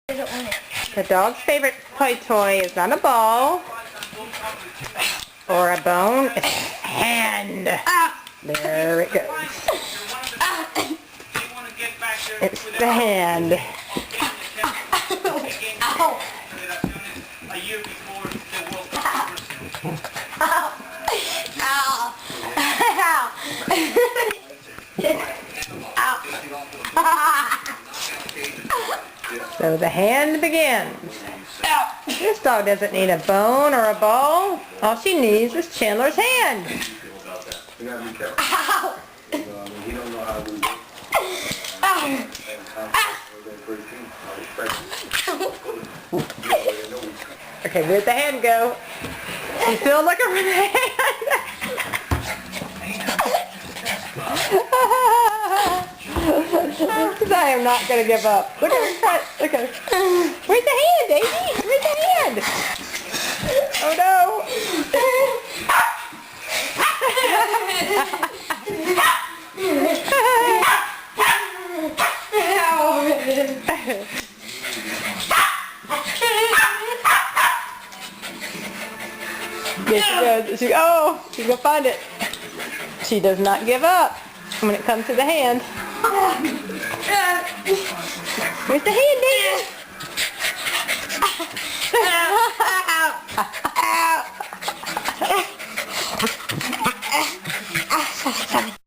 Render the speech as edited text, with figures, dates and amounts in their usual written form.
The dog's favorite play toy is not a ball or a bone, it's a hand. There it goes. It's the hand. So the hand begins. This dog doesn't need a bone or a ball. All she needs is Chandler's hand. Okay, where'd the hand go? You still looking for the hand? I am not going to give up. Look at her. Look at her. Where's the hand, Davey? Where's the hand? Oh no. Yes, she does. She's going to find it. She does not give up when it comes to the hand. Where's the hand, David?